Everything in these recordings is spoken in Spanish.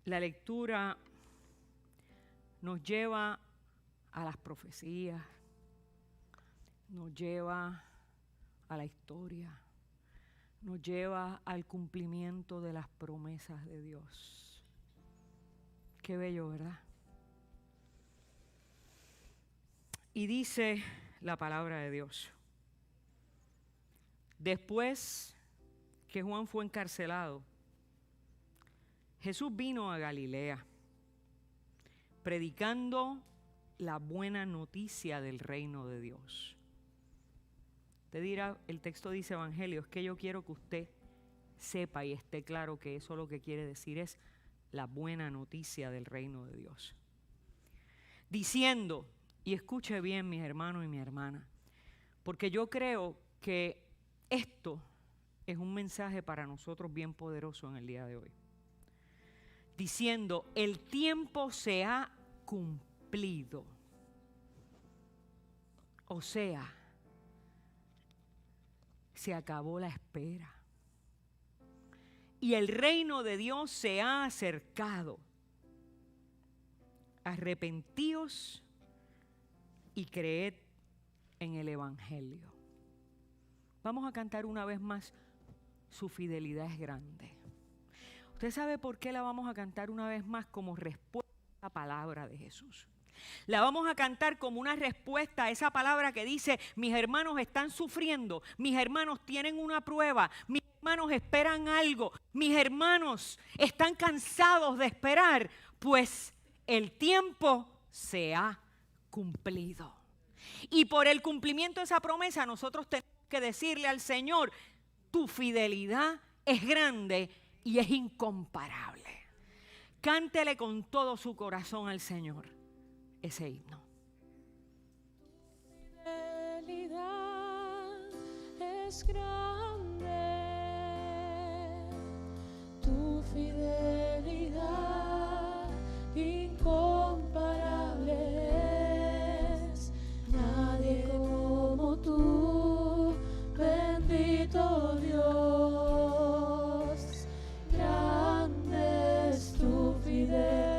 la lectura nos lleva a las profecías, nos lleva a la historia, nos lleva al cumplimiento de las promesas de Dios. Qué bello, ¿verdad? Y dice la palabra de Dios: después que Juan fue encarcelado, Jesús vino a Galilea, predicando la buena noticia del reino de Dios. Te dirá, el texto dice evangelio, es que yo quiero que usted sepa y esté claro que eso lo que quiere decir es la buena noticia del reino de Dios. Diciendo, y escuche bien mis hermanos y mi hermana, porque yo creo que esto es un mensaje para nosotros bien poderoso en el día de hoy. Diciendo, el tiempo se ha cumplido. O sea, se acabó la espera. Y el reino de Dios se ha acercado. Arrepentíos y creed en el evangelio. Vamos a cantar una vez más, su fidelidad es grande. ¿Usted sabe por qué la vamos a cantar una vez más? Como respuesta a la palabra de Jesús. La vamos a cantar como una respuesta a esa palabra que dice: mis hermanos están sufriendo, mis hermanos tienen una prueba, mis hermanos esperan algo, mis hermanos están cansados de esperar, pues el tiempo se ha cumplido. Y por el cumplimiento de esa promesa nosotros tenemos que decirle al Señor: tu fidelidad es grande y es incomparable. Cántele con todo su corazón al Señor ese himno. Tu fidelidad es grande, tu fidelidad incomparable es, nadie como tú, bendito Dios, grande es tu fidelidad.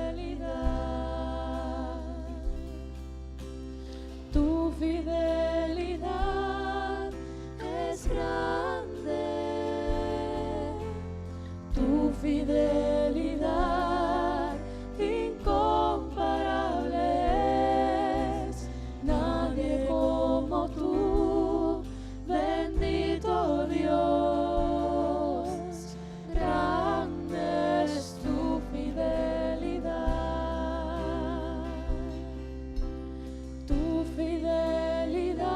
Tu fidelidad es grande, tu fidelidad incomparable es, nadie como tú, bendito Dios, grande es tu fidelidad. Tu fidelidad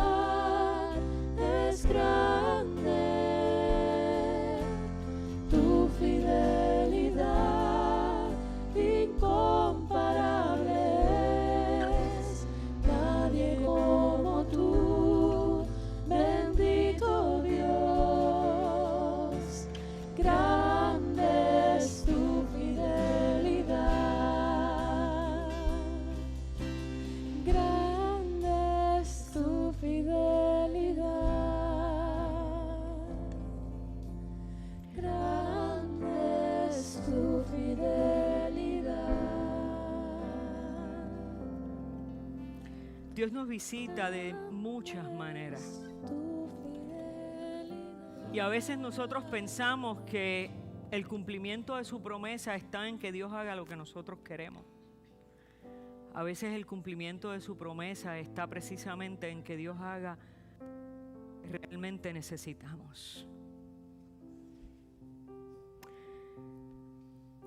es grande, tu fidelidad incomparable es, nadie como tú, bendito Dios, grande es tu fidelidad. Grande es tu fidelidad, grande es tu fidelidad. Dios nos visita de muchas maneras. Tu fidelidad. Y a veces nosotros pensamos que el cumplimiento de su promesa está en que Dios haga lo que nosotros queremos. A veces el cumplimiento de su promesa está precisamente en que Dios haga lo que realmente necesitamos.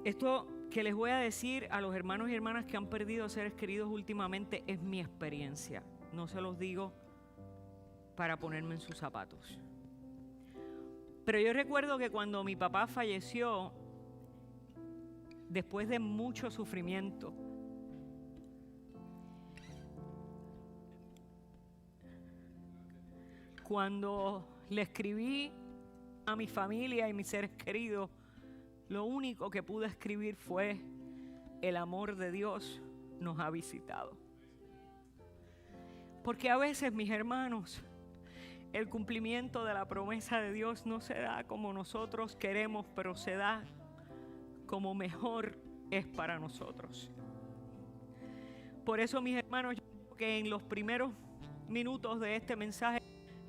Esto que les voy a decir a los hermanos y hermanas que han perdido seres queridos últimamente es mi experiencia. No se los digo para ponerme en sus zapatos. Pero yo recuerdo que cuando mi papá falleció, después de mucho sufrimiento, cuando le escribí a mi familia y mis seres queridos, lo único que pude escribir fue: el amor de Dios nos ha visitado. Porque a veces, mis hermanos, el cumplimiento de la promesa de Dios no se da como nosotros queremos, pero se da como mejor es para nosotros. Por eso, mis hermanos, yo creo que en los primeros minutos de este mensaje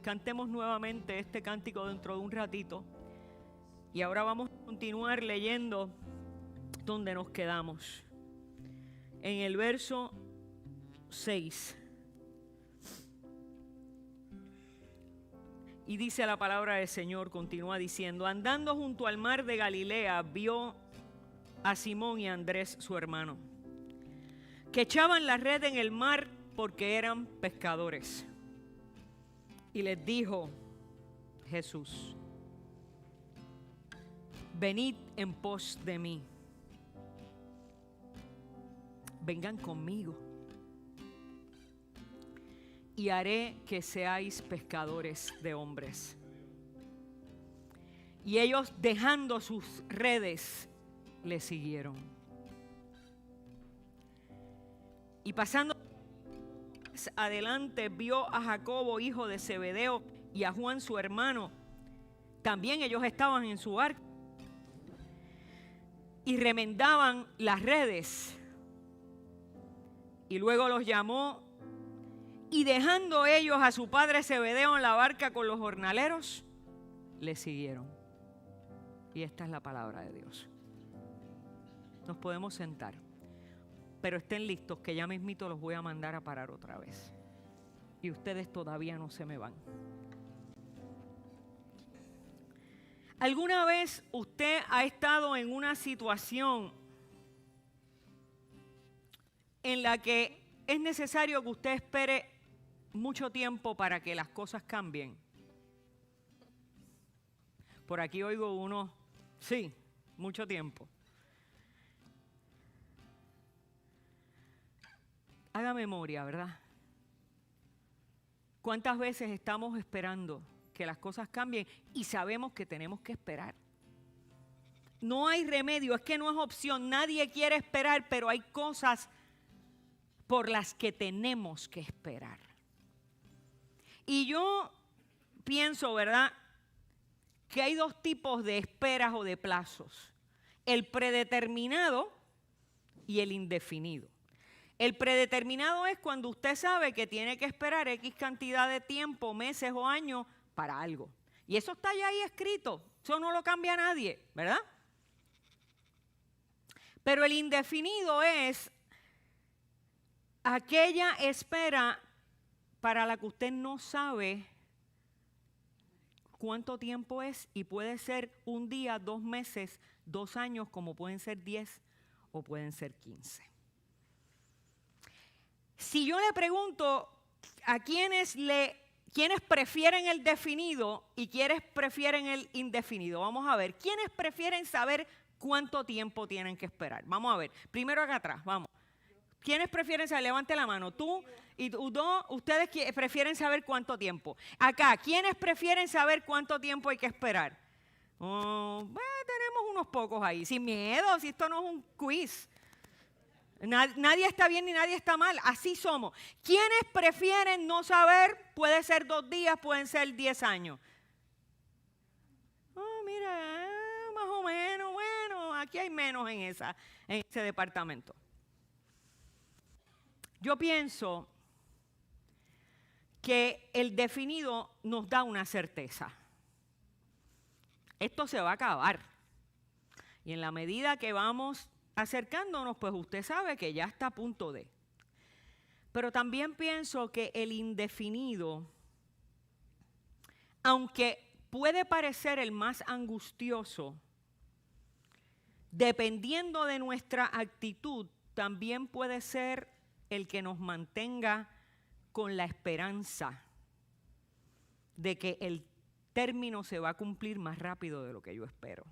cantemos nuevamente este cántico dentro de un ratito. Y ahora vamos a continuar leyendo donde nos quedamos. En el verso 6. Y dice la palabra del Señor, continúa diciendo: andando junto al mar de Galilea, vio a Simón y a Andrés, su hermano, que echaban la red en el mar porque eran pescadores. Y les dijo Jesús: venid en pos de mí. Vengan conmigo y haré que seáis pescadores de hombres. Y ellos, dejando sus redes, le siguieron. Y pasando adelante, vio a Jacobo, hijo de Zebedeo, y a Juan, su hermano. También ellos estaban en su barco y remendaban las redes. Y luego los llamó, y dejando ellos a su padre Zebedeo en la barca con los jornaleros, le siguieron. Y esta es la palabra de Dios. Nos podemos sentar, pero estén listos que ya mismito los voy a mandar a parar otra vez. Y ustedes todavía no se me van. ¿Alguna vez usted ha estado en una situación en la que es necesario que usted espere mucho tiempo para que las cosas cambien? Por aquí oigo uno, sí, mucho tiempo. Haga memoria, ¿verdad? ¿Cuántas veces estamos esperando que las cosas cambien y sabemos que tenemos que esperar? No hay remedio, es que no es opción. Nadie quiere esperar, pero hay cosas por las que tenemos que esperar. Y yo pienso, ¿verdad?, que hay dos tipos de esperas o de plazos: el predeterminado y el indefinido. El predeterminado es cuando usted sabe que tiene que esperar X cantidad de tiempo, meses o años para algo. Y eso está ya ahí escrito, eso no lo cambia nadie, ¿verdad? Pero el indefinido es aquella espera para la que usted no sabe cuánto tiempo es, y puede ser un día, 2 meses, 2 años, como pueden ser 10 o pueden ser 15. Si yo le pregunto a quienes prefieren el definido y quienes prefieren el indefinido, vamos a ver, ¿quiénes prefieren saber cuánto tiempo tienen que esperar? Vamos a ver, primero acá atrás, vamos. ¿Quiénes prefieren saber? Levante la mano. Tú y tú, ustedes prefieren saber cuánto tiempo. Acá, ¿quiénes prefieren saber cuánto tiempo hay que esperar? Tenemos unos pocos ahí. Sin miedo, si esto no es un quiz. Nadie está bien ni nadie está mal. Así somos. ¿Quiénes prefieren no saber? Puede ser 2 días, pueden ser 10 años. Mira, más o menos, bueno, aquí hay menos en ese departamento. Yo pienso que el definido nos da una certeza. Esto se va a acabar. Y en la medida que vamos acercándonos, pues usted sabe que ya está a punto de. Pero también pienso que el indefinido, aunque puede parecer el más angustioso, dependiendo de nuestra actitud, también puede ser el que nos mantenga con la esperanza de que el término se va a cumplir más rápido de lo que yo espero.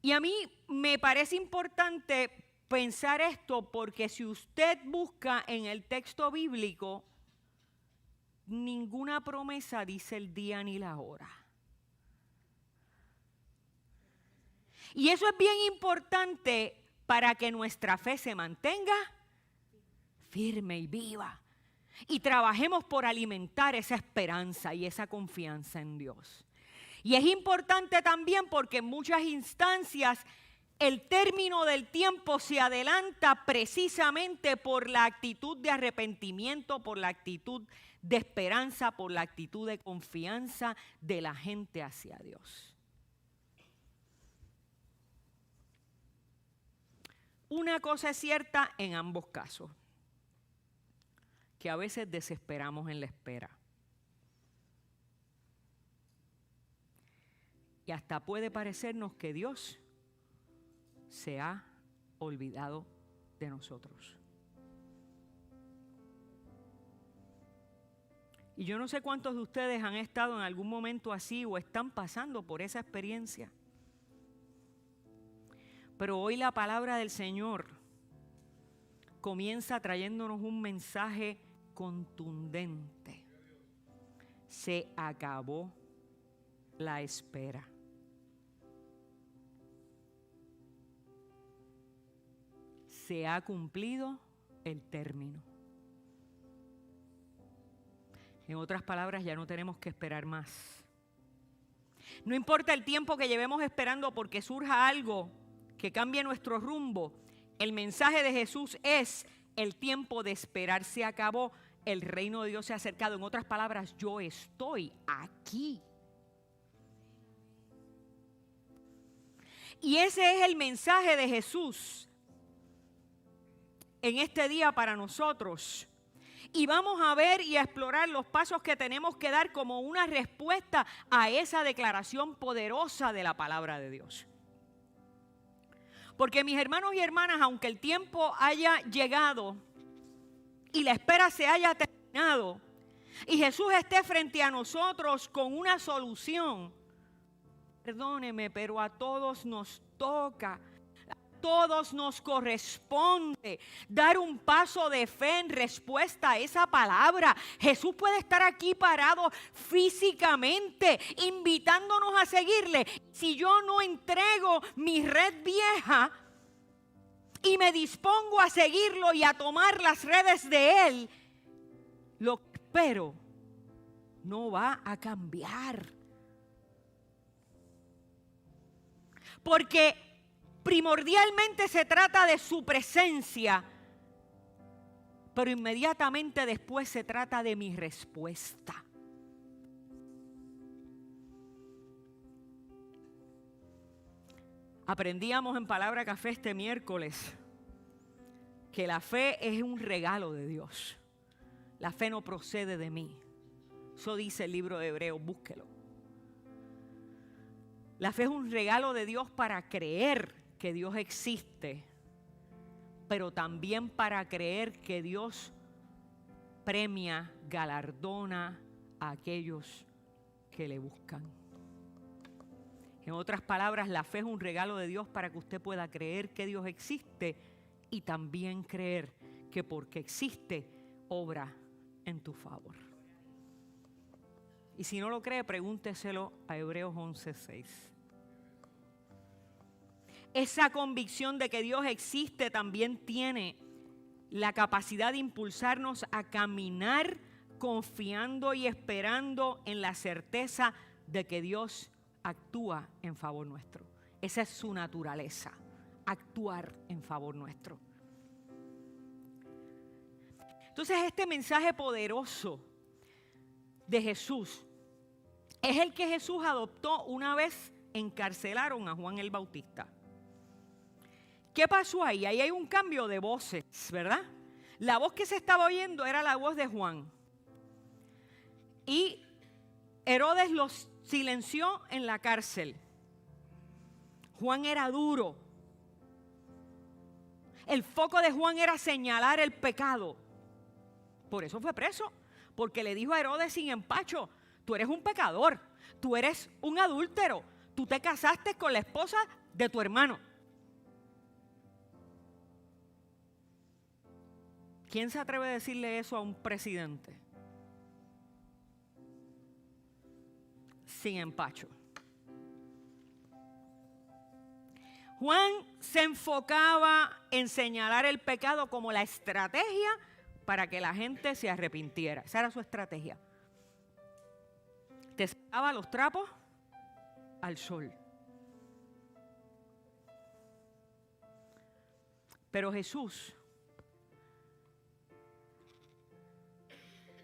Y a mí me parece importante pensar esto porque si usted busca en el texto bíblico, ninguna promesa dice el día ni la hora. Y eso es bien importante para que nuestra fe se mantenga firme y viva. Y trabajemos por alimentar esa esperanza y esa confianza en Dios. Y es importante también porque en muchas instancias el término del tiempo se adelanta precisamente por la actitud de arrepentimiento, por la actitud de esperanza, por la actitud de confianza de la gente hacia Dios. Una cosa es cierta en ambos casos, que a veces desesperamos en la espera. Y hasta puede parecernos que Dios se ha olvidado de nosotros. Y yo no sé cuántos de ustedes han estado en algún momento así o están pasando por esa experiencia. Pero hoy la palabra del Señor comienza trayéndonos un mensaje contundente. Se acabó la espera. Se ha cumplido el término. En otras palabras, ya no tenemos que esperar más. No importa el tiempo que llevemos esperando porque surja algo que cambie nuestro rumbo. El mensaje de Jesús es: el tiempo de esperar se acabó, el reino de Dios se ha acercado. En otras palabras, yo estoy aquí. Y ese es el mensaje de Jesús en este día para nosotros. Y vamos a ver y a explorar los pasos que tenemos que dar como una respuesta a esa declaración poderosa de la palabra de Dios. Porque mis hermanos y hermanas, aunque el tiempo haya llegado y la espera se haya terminado y Jesús esté frente a nosotros con una solución, perdóneme, pero a todos nos toca, a todos nos corresponde dar un paso de fe en respuesta a esa palabra. Jesús puede estar aquí parado físicamente, invitándonos a seguirle. Si yo no entrego mi red vieja y me dispongo a seguirlo y a tomar las redes de Él, lo que espero no va a cambiar. Porque primordialmente se trata de su presencia, pero inmediatamente después se trata de mi respuesta. Aprendíamos en Palabra Café este miércoles que la fe es un regalo de Dios. La fe no procede de mí. Eso dice el libro de Hebreos, búsquelo. La fe es un regalo de Dios para creer que Dios existe, pero también para creer que Dios premia, galardona a aquellos que le buscan. En otras palabras, la fe es un regalo de Dios para que usted pueda creer que Dios existe y también creer que porque existe, obra en tu favor. Y si no lo cree, pregúnteselo a Hebreos 11:6. Esa convicción de que Dios existe también tiene la capacidad de impulsarnos a caminar confiando y esperando en la certeza de que Dios actúa en favor nuestro. Esa es su naturaleza, actuar en favor nuestro. Entonces, este mensaje poderoso de Jesús es el que Jesús adoptó una vez encarcelaron a Juan el Bautista. ¿Qué pasó ahí? Ahí hay un cambio de voces, ¿verdad? La voz que se estaba oyendo era la voz de Juan. Y Herodes los silenció en la cárcel. Juan era duro. El foco de Juan era señalar el pecado. Por eso fue preso, porque le dijo a Herodes sin empacho: tú eres un pecador, tú eres un adúltero, tú te casaste con la esposa de tu hermano. ¿Quién se atreve a decirle eso a un presidente? Sin empacho. Juan se enfocaba en señalar el pecado como la estrategia para que la gente se arrepintiera. Esa era su estrategia. Te sacaba los trapos al sol. Pero Jesús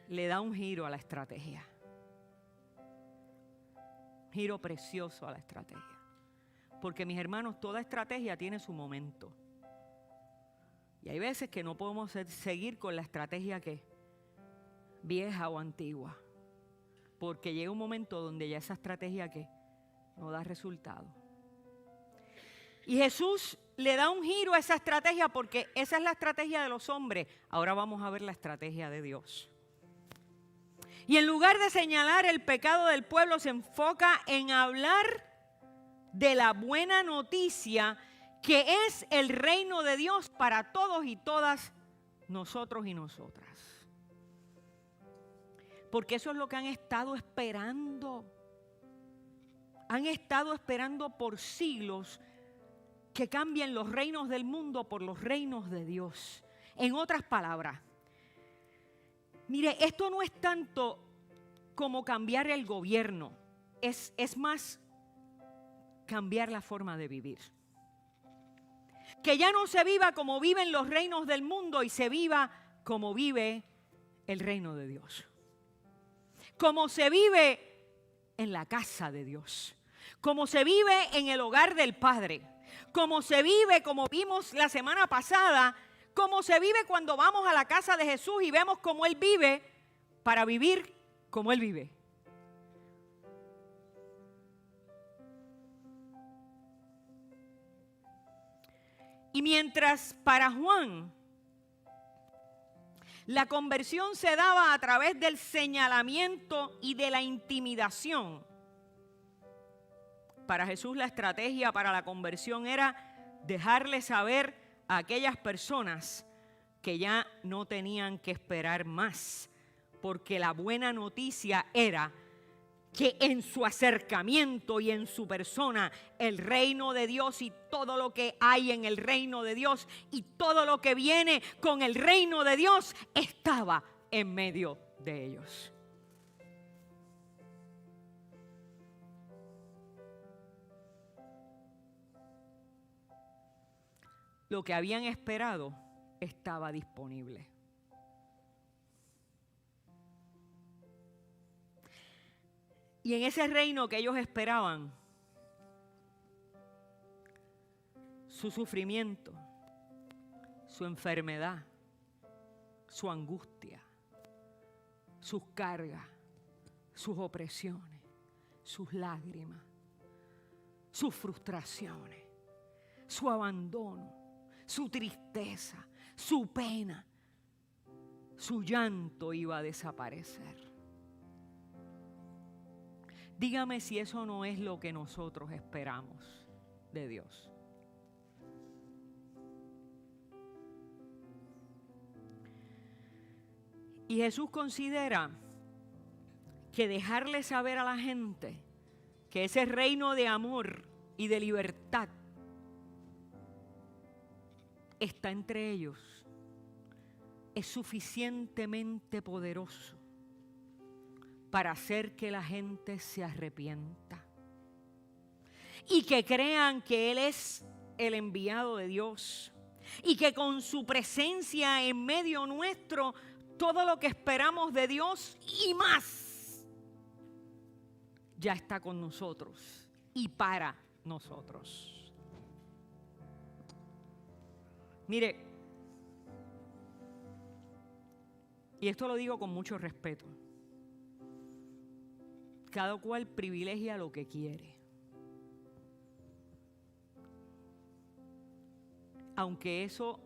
le da un giro a la estrategia. Un giro precioso a la estrategia. Porque, mis hermanos, toda estrategia tiene su momento. Y hay veces que no podemos seguir con la estrategia que vieja o antigua. Porque llega un momento donde ya esa estrategia que no da resultado. Y Jesús le da un giro a esa estrategia porque esa es la estrategia de los hombres. Ahora vamos a ver la estrategia de Dios. Y en lugar de señalar el pecado del pueblo, se enfoca en hablar de la buena noticia que es el reino de Dios para todos y todas nosotros y nosotras. Porque eso es lo que han estado esperando. Han estado esperando por siglos que cambien los reinos del mundo por los reinos de Dios. En otras palabras, mire, esto no es tanto como cambiar el gobierno, es más cambiar la forma de vivir. Que ya no se viva como viven los reinos del mundo y se viva como vive el reino de Dios. Como se vive en la casa de Dios. Como se vive en el hogar del Padre. Como se vive, como vimos la semana pasada, como se vive cuando vamos a la casa de Jesús y vemos cómo Él vive para vivir como Él vive. Y mientras para Juan la conversión se daba a través del señalamiento y de la intimidación, para Jesús la estrategia para la conversión era dejarle saber a aquellas personas que ya no tenían que esperar más, porque la buena noticia era que en su acercamiento y en su persona el reino de Dios y todo lo que hay en el reino de Dios y todo lo que viene con el reino de Dios estaba en medio de ellos. Lo que habían esperado estaba disponible. Y en ese reino que ellos esperaban, su sufrimiento, su enfermedad, su angustia, sus cargas, sus opresiones, sus lágrimas, sus frustraciones, su abandono, su tristeza, su pena, su llanto iba a desaparecer. Dígame si eso no es lo que nosotros esperamos de Dios. Y Jesús considera que dejarle saber a la gente que ese reino de amor y de libertad está entre ellos es suficientemente poderoso para hacer que la gente se arrepienta y que crean que Él es el enviado de Dios y que con su presencia en medio nuestro todo lo que esperamos de Dios y más ya está con nosotros y para nosotros. Mire, y esto lo digo con mucho respeto, cada cual privilegia lo que quiere. Aunque eso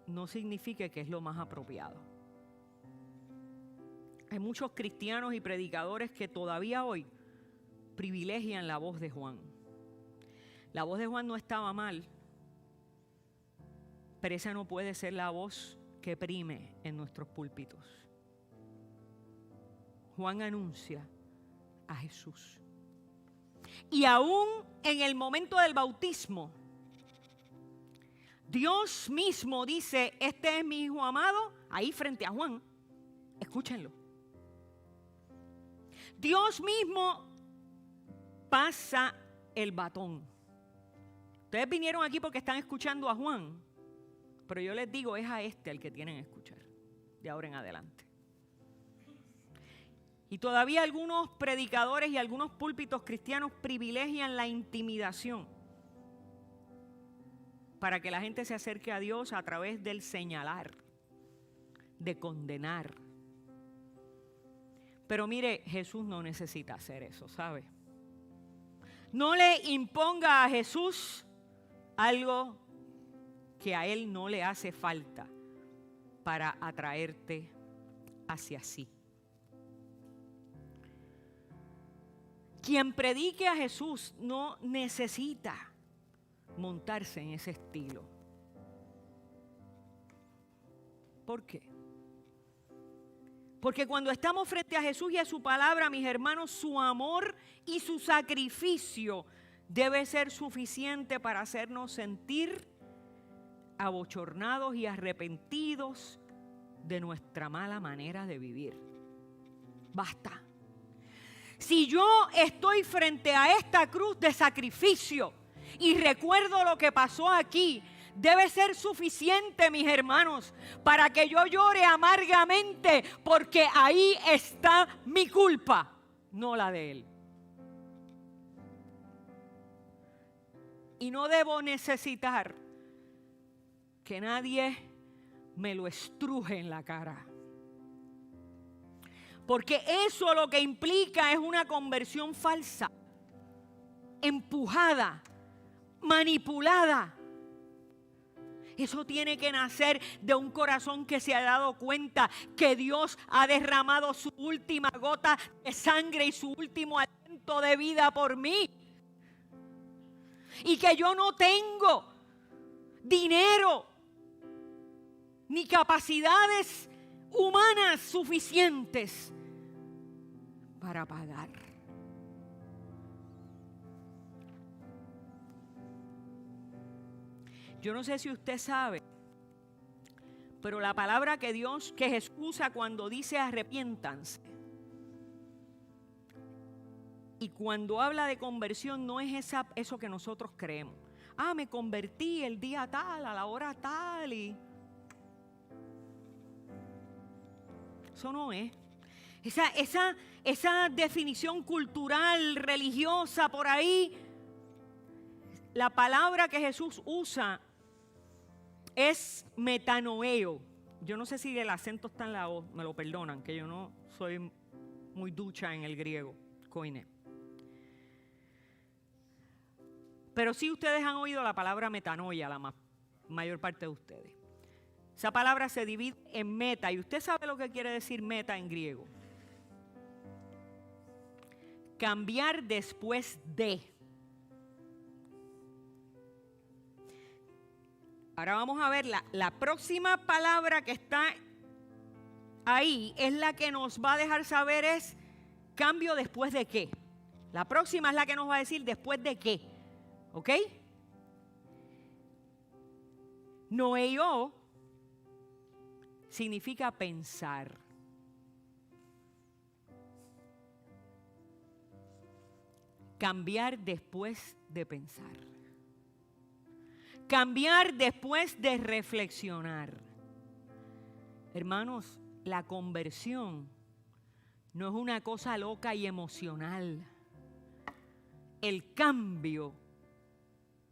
no signifique que es lo más apropiado. Hay muchos cristianos y predicadores que todavía hoy privilegian la voz de Juan. La voz de Juan no estaba mal, pero esa no puede ser la voz que prime en nuestros púlpitos. Juan anuncia a Jesús. Y aún en el momento del bautismo, Dios mismo dice, este es mi hijo amado, ahí frente a Juan. Escúchenlo. Dios mismo pasa el batón. Ustedes vinieron aquí porque están escuchando a Juan, Pero yo les digo, es a este al que tienen que escuchar, de ahora en adelante. Y todavía algunos predicadores y algunos púlpitos cristianos privilegian la intimidación para que la gente se acerque a Dios a través del señalar, de condenar. Pero mire, Jesús no necesita hacer eso, ¿sabe? No le imponga a Jesús algo que a Él no le hace falta para atraerte hacia sí. Quien predique a Jesús no necesita montarse en ese estilo. ¿Por qué? Porque cuando estamos frente a Jesús y a su palabra, mis hermanos, su amor y su sacrificio debe ser suficiente para hacernos sentir abochornados y arrepentidos de nuestra mala manera de vivir. Basta. Si yo estoy frente a esta cruz de sacrificio y recuerdo lo que pasó aquí, debe ser suficiente, mis hermanos, para que yo llore amargamente, porque ahí está mi culpa, no la de Él. Y no debo necesitar que nadie me lo estruje en la cara. Porque eso lo que implica es una conversión falsa, empujada, manipulada. Eso tiene que nacer de un corazón que se ha dado cuenta que Dios ha derramado su última gota de sangre y su último aliento de vida por mí. Y que yo no tengo dinero ni capacidades humanas suficientes para pagar. Yo no sé si usted sabe, pero la palabra que Jesús usa cuando dice arrepiéntanse, y cuando habla de conversión no es eso que nosotros creemos. Me convertí el día tal, a la hora tal, y eso no es. Esa definición cultural, religiosa por ahí, la palabra que Jesús usa es metanoeo. Yo no sé si el acento está en la O, me lo perdonan, que yo no soy muy ducha en el griego, koine. Pero sí ustedes han oído la palabra metanoia, la mayor parte de ustedes. Esa palabra se divide en meta, y usted sabe lo que quiere decir meta en griego. Cambiar después de. Ahora vamos a ver, la próxima palabra que está ahí es la que nos va a dejar saber es cambio después de qué. La próxima es la que nos va a decir después de qué. ¿Ok? Noeo significa pensar. Cambiar después de pensar. Cambiar después de reflexionar. Hermanos, la conversión no es una cosa loca y emocional. El cambio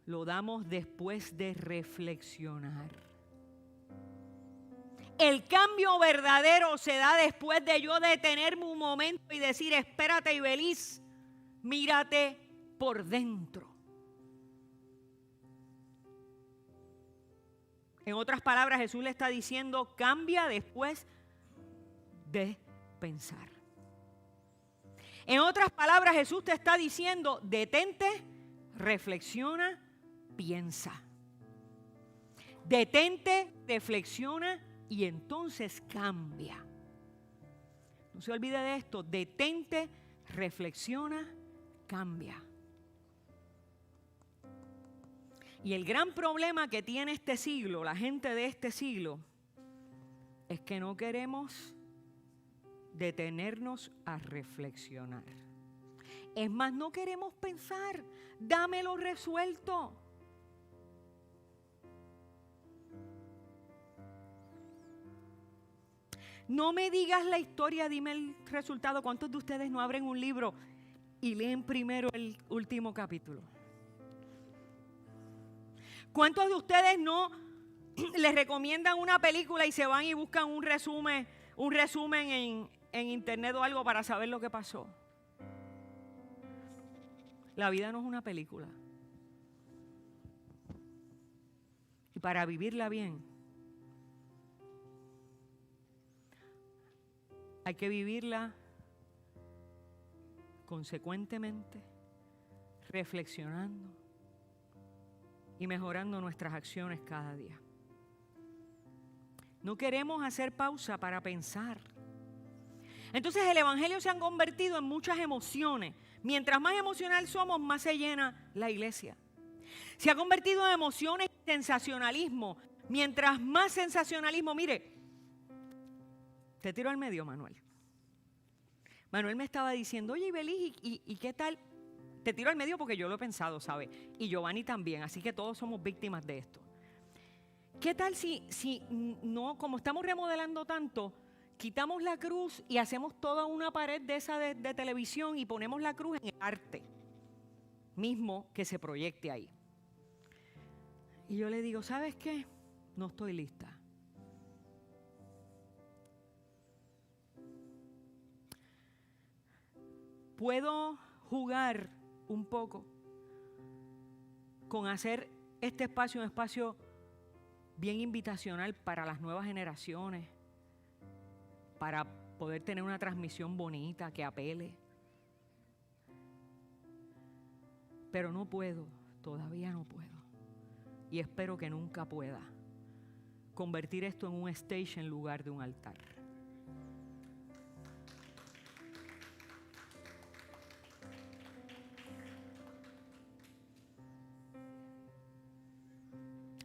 lo damos después de reflexionar. El cambio verdadero se da después de yo detenerme un momento y decir, espérate, Ibeliz, mírate por dentro. En otras palabras, Jesús le está diciendo, cambia después de pensar. En otras palabras, Jesús te está diciendo, detente, reflexiona, piensa. Detente, reflexiona y entonces cambia. No se olvide de esto, detente, reflexiona, cambia. Y el gran problema que tiene este siglo, la gente de este siglo, es que no queremos detenernos a reflexionar. Es más, no queremos pensar, dámelo resuelto. No me digas la historia, dime el resultado. ¿Cuántos de ustedes no abren un libro y leen primero el último capítulo? ¿Cuántos de ustedes no les recomiendan una película y se van y buscan un resumen en internet o algo para saber lo que pasó? La vida no es una película. Y para vivirla bien, hay que vivirla consecuentemente, reflexionando y mejorando nuestras acciones cada día. No queremos hacer pausa para pensar. Entonces el evangelio se ha convertido en muchas emociones. Mientras más emocional somos, más se llena la iglesia. Se ha convertido en emociones y sensacionalismo. Mientras más sensacionalismo, mire, te tiro al medio, Manuel. Manuel me estaba diciendo, oye, Ibeliz, ¿y qué tal? Te tiro al medio porque yo lo he pensado, ¿sabes? Y Giovanni también, así que todos somos víctimas de esto. ¿Qué tal si no, como estamos remodelando tanto, quitamos la cruz y hacemos toda una pared de esa de televisión y ponemos la cruz en el arte mismo que se proyecte ahí? Y yo le digo, ¿sabes qué? No estoy lista. Puedo jugar un poco con hacer este espacio un espacio bien invitacional para las nuevas generaciones, para poder tener una transmisión bonita que apele. Pero no puedo, todavía no puedo. Y espero que nunca pueda convertir esto en un stage en lugar de un altar.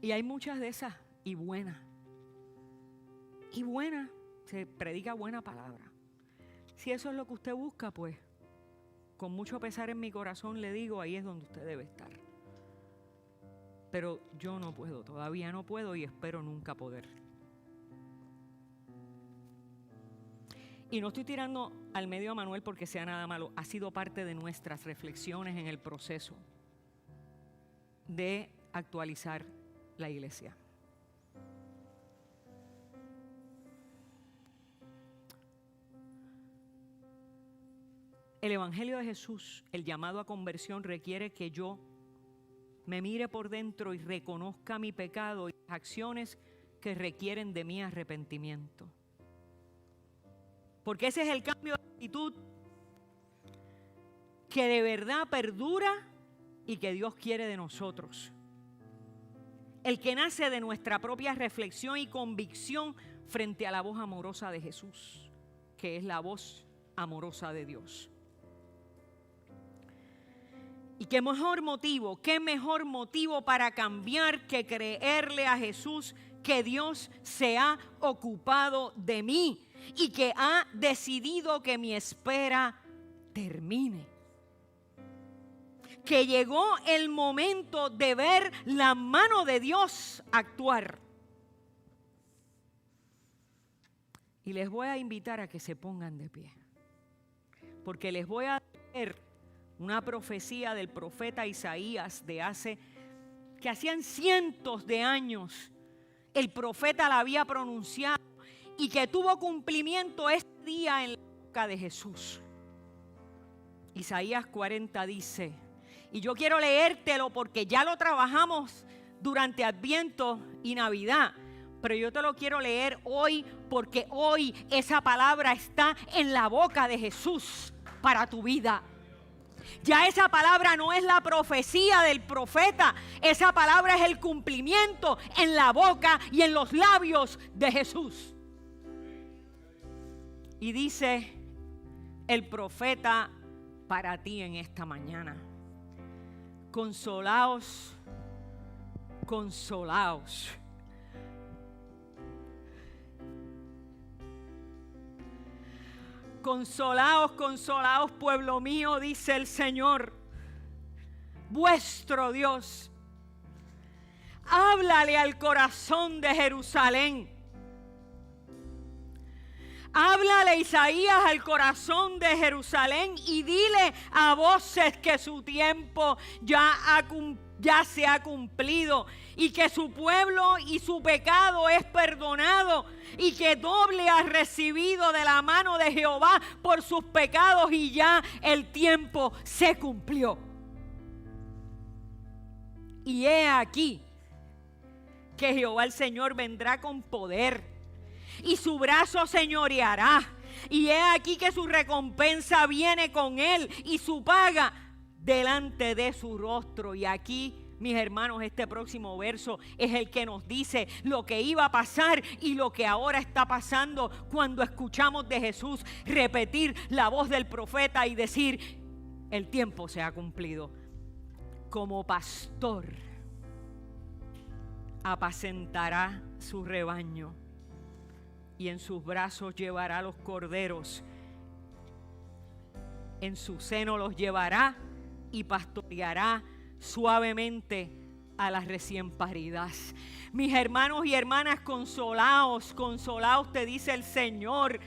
Y hay muchas de esas, y buenas. Y buenas, se predica buena palabra. Si eso es lo que usted busca, pues, con mucho pesar en mi corazón le digo, ahí es donde usted debe estar. Pero yo no puedo, todavía no puedo y espero nunca poder. Y no estoy tirando al medio a Manuel porque sea nada malo. Ha sido parte de nuestras reflexiones en el proceso de actualizar la iglesia. El Evangelio de Jesús, el llamado a conversión, requiere que yo me mire por dentro y reconozca mi pecado y las acciones que requieren de mi arrepentimiento. Porque ese es el cambio de actitud que de verdad perdura y que Dios quiere de nosotros. El que nace de nuestra propia reflexión y convicción frente a la voz amorosa de Jesús, que es la voz amorosa de Dios. Y qué mejor motivo para cambiar que creerle a Jesús que Dios se ha ocupado de mí y que ha decidido que mi espera termine. Que llegó el momento de ver la mano de Dios actuar. Y les voy a invitar a que se pongan de pie, porque les voy a leer una profecía del profeta Isaías que hacían cientos de años el profeta la había pronunciado y que tuvo cumplimiento ese día en la boca de Jesús. Isaías 40 dice, y yo quiero leértelo porque ya lo trabajamos durante Adviento y Navidad, pero yo te lo quiero leer hoy porque hoy esa palabra está en la boca de Jesús para tu vida. Ya esa palabra no es la profecía del profeta, esa palabra es el cumplimiento en la boca y en los labios de Jesús. Y dice el profeta para ti en esta mañana: consolaos, consolaos. Consolaos, consolaos, pueblo mío, dice el Señor, vuestro Dios. Háblale al corazón de Jerusalén. Háblale, Isaías, al corazón de Jerusalén y dile a voces que su tiempo ya se ha cumplido y que su pueblo y su pecado es perdonado y que doble ha recibido de la mano de Jehová por sus pecados y ya el tiempo se cumplió. Y he aquí que Jehová el Señor vendrá con poder y su brazo señoreará. Y he aquí que su recompensa viene con él y su paga delante de su rostro. Y aquí, mis hermanos, este próximo verso es el que nos dice lo que iba a pasar y lo que ahora está pasando cuando escuchamos de Jesús repetir la voz del profeta y decir: el tiempo se ha cumplido. Como pastor apacentará su rebaño y en sus brazos llevará los corderos, en su seno los llevará y pastoreará suavemente a las recién paridas. Mis hermanos y hermanas, consolaos, consolaos, te dice el Señor.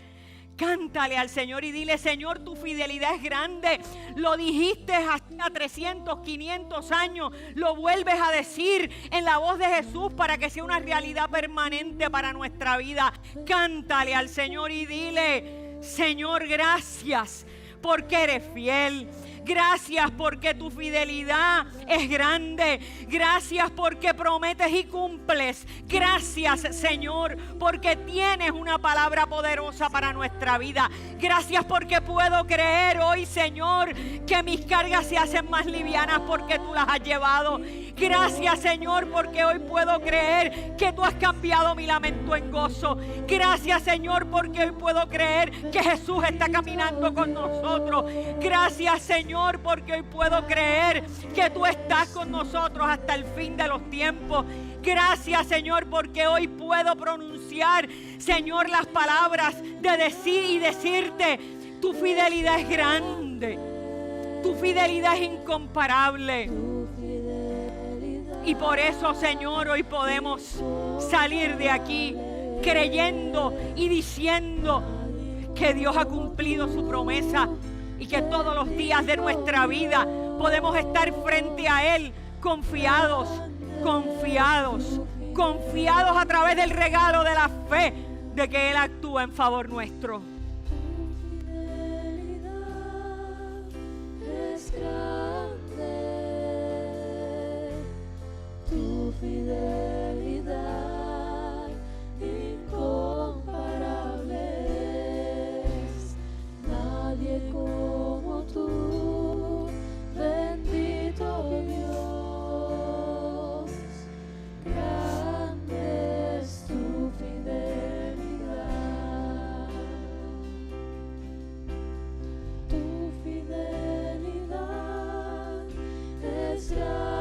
Cántale al Señor y dile: Señor, tu fidelidad es grande. Lo dijiste hace 300, 500 años. Lo vuelves a decir en la voz de Jesús para que sea una realidad permanente para nuestra vida. Cántale al Señor y dile: Señor, gracias porque eres fiel. Gracias porque tu fidelidad es grande. Gracias porque prometes y cumples. Gracias, Señor, porque tienes una palabra poderosa para nuestra vida. Gracias porque puedo creer hoy, Señor, que mis cargas se hacen más livianas porque tú las has llevado. Gracias, Señor, porque hoy puedo creer que tú has cambiado mi lamento en gozo. Gracias, Señor, porque hoy puedo creer que Jesús está caminando con nosotros. Gracias, Señor, porque hoy puedo creer que tú estás con nosotros hasta el fin de los tiempos. Gracias, Señor, porque hoy puedo pronunciar, Señor, las palabras de decir y decirte: tu fidelidad es grande, tu fidelidad es incomparable. Y por eso, Señor, hoy podemos salir de aquí creyendo y diciendo que Dios ha cumplido su promesa y que todos los días de nuestra vida podemos estar frente a Él confiados, confiados, confiados a través del regalo de la fe de que Él actúa en favor nuestro. Tu fidelidad incomparable es. Nadie como tú, bendito Dios. Grande es tu fidelidad. Tu fidelidad es grande.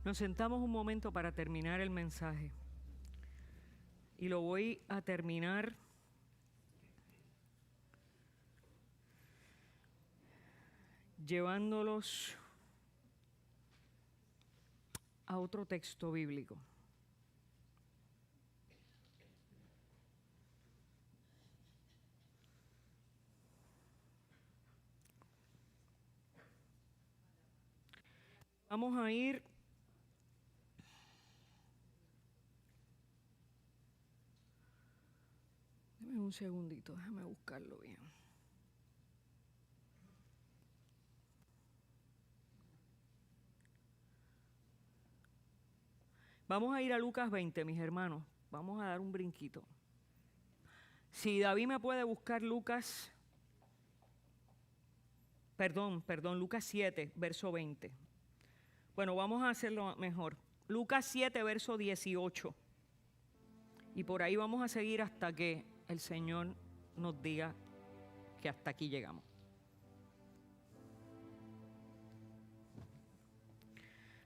Nos sentamos un momento para terminar el mensaje. Y lo voy a terminar llevándolos a otro texto bíblico. Vamos a ir Dame un segundito, déjame buscarlo bien. Vamos a ir a Lucas 20, mis hermanos. Vamos a dar un brinquito. Si David me puede buscar Lucas 7, verso 20. Bueno, vamos a hacerlo mejor. Lucas 7, verso 18. Y por ahí vamos a seguir hasta que el Señor nos diga que hasta aquí llegamos.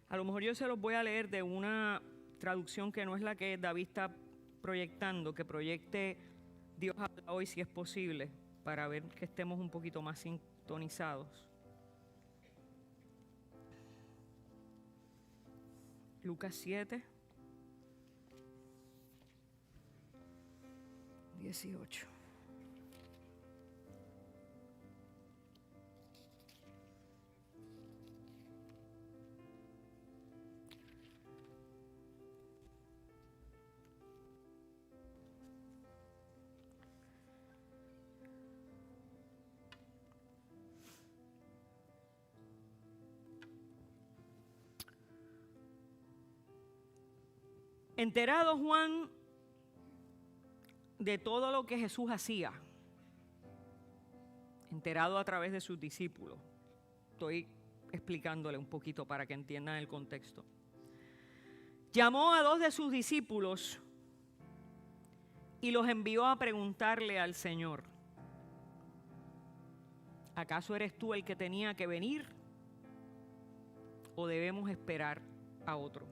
A lo mejor yo se los voy a leer de una traducción que no es la que David está proyectando, que proyecte Dios habla hoy si es posible, para ver que estemos un poquito más sintonizados. Lucas 7, 18. Enterado Juan de todo lo que Jesús hacía, enterado a través de sus discípulos, estoy explicándole un poquito para que entiendan el contexto, llamó a 2 de sus discípulos y los envió a preguntarle al Señor: ¿acaso eres tú el que tenía que venir o debemos esperar a otro?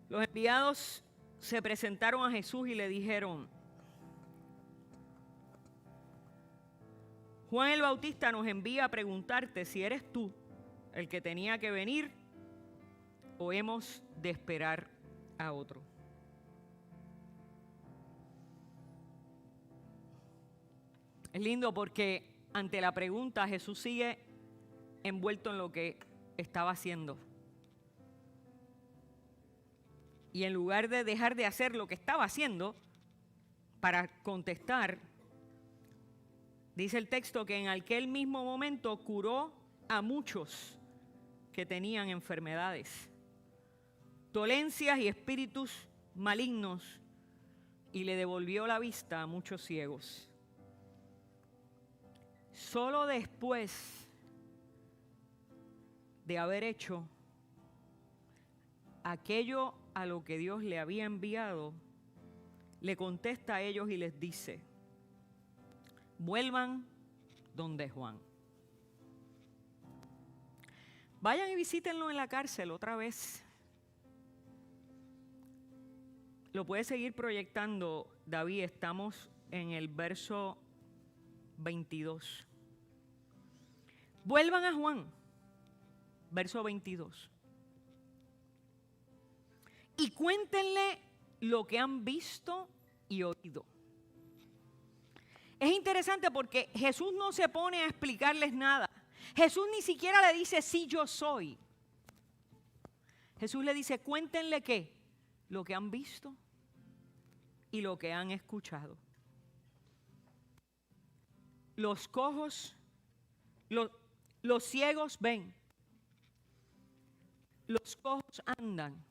Los enviados se presentaron a Jesús y le dijeron: Juan el Bautista nos envía a preguntarte si eres tú el que tenía que venir o hemos de esperar a otro. Es lindo porque ante la pregunta Jesús sigue envuelto en lo que estaba haciendo. Y en lugar de dejar de hacer lo que estaba haciendo para contestar, dice el texto que en aquel mismo momento curó a muchos que tenían enfermedades, dolencias y espíritus malignos, y le devolvió la vista a muchos ciegos. Solo después de haber hecho aquello a lo que Dios le había enviado, le contesta a ellos y les dice: vuelvan donde Juan. Vayan y visítenlo en la cárcel otra vez. Lo puede seguir proyectando, David. Estamos en el verso 22. Vuelvan a Juan, verso 22. Y cuéntenle lo que han visto y oído. Es interesante porque Jesús no se pone a explicarles nada. Jesús ni siquiera le dice sí, yo soy. Jesús le dice: cuéntenle qué, lo que han visto y lo que han escuchado. Los cojos, los ciegos ven, los cojos andan.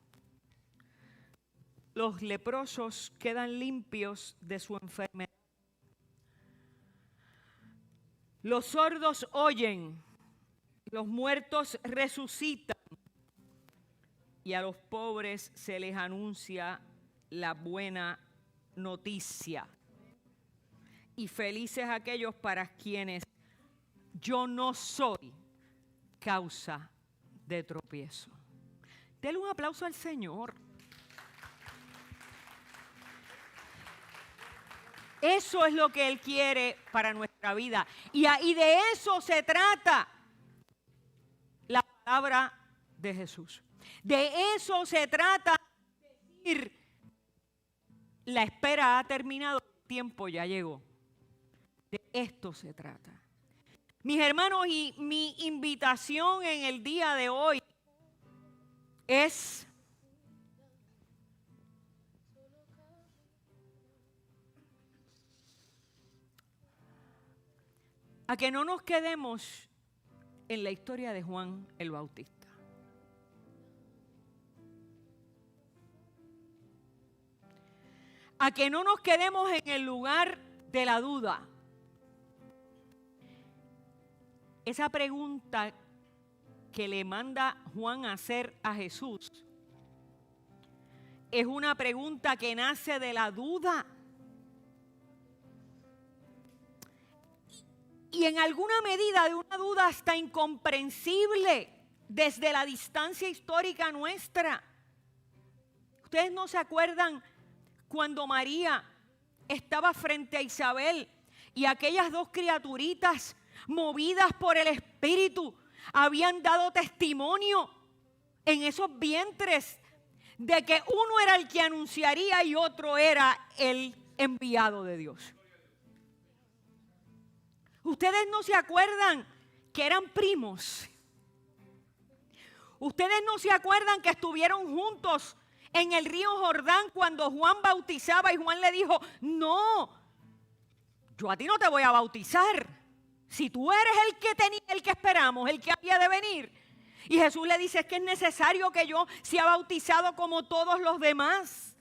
Los leprosos quedan limpios de su enfermedad. Los sordos oyen, los muertos resucitan y a los pobres se les anuncia la buena noticia. Y felices aquellos para quienes yo no soy causa de tropiezo. Denle un aplauso al Señor. Eso es lo que Él quiere para nuestra vida. Y de eso se trata la palabra de Jesús. De eso se trata decir, la espera ha terminado, el tiempo ya llegó. De esto se trata. Mis hermanos, y mi invitación en el día de hoy es a que no nos quedemos en la historia de Juan el Bautista. A que no nos quedemos en el lugar de la duda. Esa pregunta que le manda Juan a hacer a Jesús es una pregunta que nace de la duda. Y en alguna medida de una duda hasta incomprensible desde la distancia histórica nuestra. ¿Ustedes no se acuerdan cuando María estaba frente a Isabel y aquellas dos criaturitas movidas por el Espíritu habían dado testimonio en esos vientres de que uno era el que anunciaría y otro era el enviado de Dios? ¿Ustedes no se acuerdan que eran primos? ¿Ustedes no se acuerdan que estuvieron juntos en el río Jordán cuando Juan bautizaba y Juan le dijo, no, yo a ti no te voy a bautizar. Si tú eres el que esperamos, el que había de venir. Y Jesús le dice, es que es necesario que yo sea bautizado como todos los demás.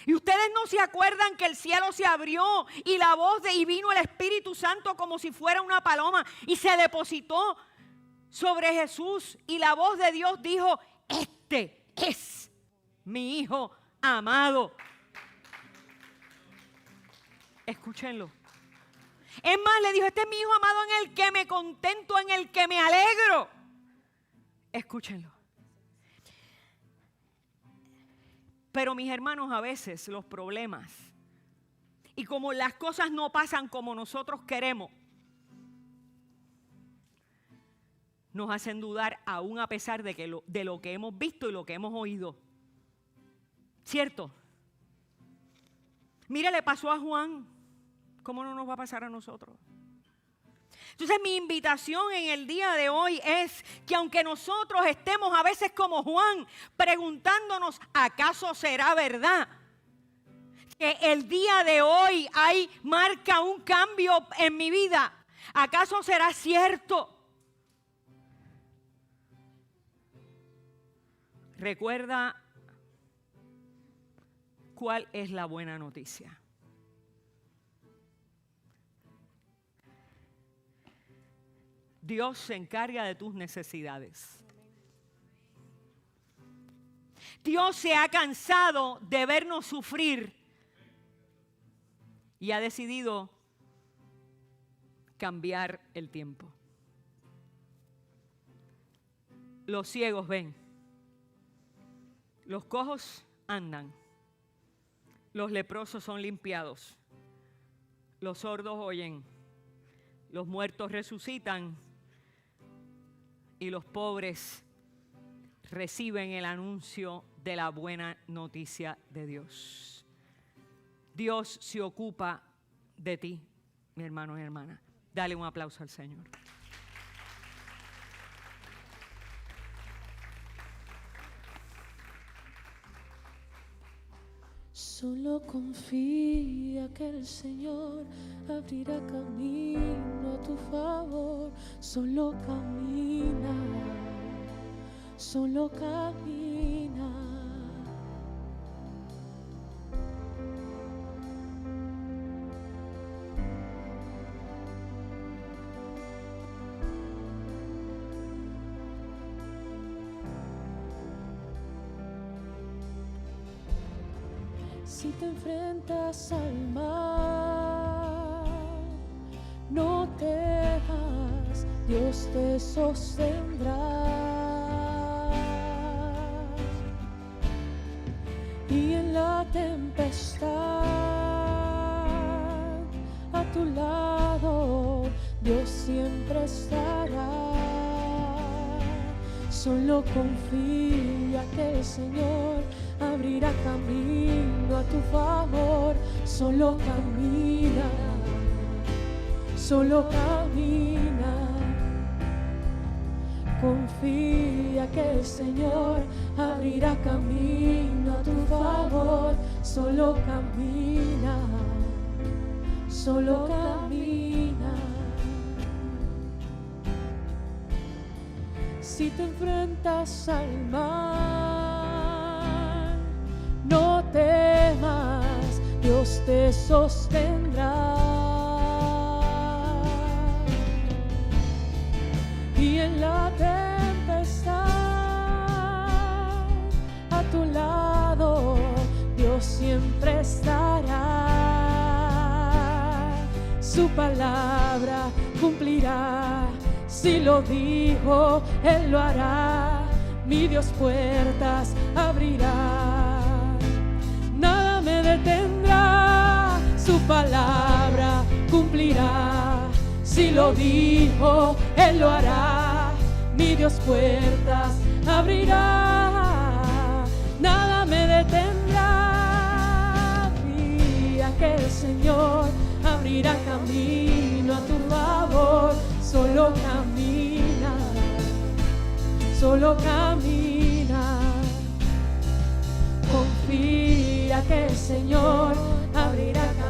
Y ustedes no se acuerdan que el cielo se abrió y vino el Espíritu Santo como si fuera una paloma y se depositó sobre Jesús. Y la voz de Dios dijo, este es mi Hijo amado. Escúchenlo. Es más, le dijo, este es mi Hijo amado en el que me contento, en el que me alegro. Escúchenlo. Pero mis hermanos, a veces los problemas y como las cosas no pasan como nosotros queremos, nos hacen dudar aún a pesar de lo que hemos visto y lo que hemos oído. ¿Cierto? Mire, le pasó a Juan, ¿cómo no nos va a pasar a nosotros? Entonces mi invitación en el día de hoy es que aunque nosotros estemos a veces como Juan preguntándonos, ¿acaso será verdad? Que el día de hoy marca un cambio en mi vida. ¿Acaso será cierto? Recuerda cuál es la buena noticia. Dios se encarga de tus necesidades. Dios se ha cansado de vernos sufrir y ha decidido cambiar el tiempo. Los ciegos ven, los cojos andan, los leprosos son limpiados, los sordos oyen, los muertos resucitan y los pobres reciben el anuncio de la buena noticia de Dios. Dios se ocupa de ti, mi hermano y hermana. Dale un aplauso al Señor. Solo confía que el Señor abrirá camino a tu favor. Solo camina, solo camina. Si te enfrentas al mal, no temas, Dios te sostendrá. Y en la tempestad a tu lado Dios siempre estará. Solo confía que el Señor abrirá camino a tu favor. Solo camina, solo camina. Confía que el Señor abrirá camino a tu favor. Solo camina, solo camina. Si te enfrentas al mal, no temas, Dios te sostendrá. Y en la tempestad a tu lado Dios siempre estará. Su palabra cumplirá. Si lo dijo, Él lo hará. Mi Dios puertas abrirá. Nada me detendrá. Su palabra cumplirá. Si lo dijo, Él lo hará. Mi Dios puertas abrirá. Nada me detendrá. Confía que el Señor abrirá camino a tu favor. Solo camina, solo camina. Confía que el Señor abrirá camino